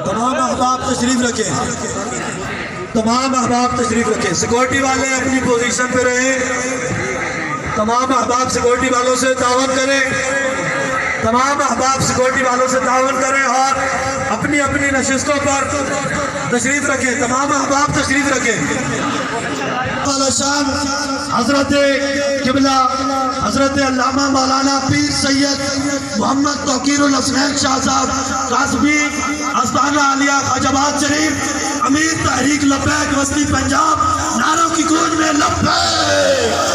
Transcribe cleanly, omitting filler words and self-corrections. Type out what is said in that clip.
तमाम अहबाब तशरीफ रखें, तमाम अहबाब तशरीफ रखें। सिक्योरिटी वाले अपनी पोजीशन पे रहें। तमाम अहबाब सिक्योरिटी वालों से तावन करें, तमाम अहबाब सिक्योरिटी वालों से तावन करें और अपनी अपनी नशिस्तों पर तशरीफ रखें। तमाम अहबाब तशरीफ रखें। हजरत किबला हजरत अल्लामा मौलाना पीर सैयद मोहम्मद तौकीरुल हसनैन शाह साहब कासमी आस्ताना आलिया ख्वाजाबाद शरीफ अमीर तहरीक लब्बैक वस्ती पंजाब नारों की गूंज में लब्बैक।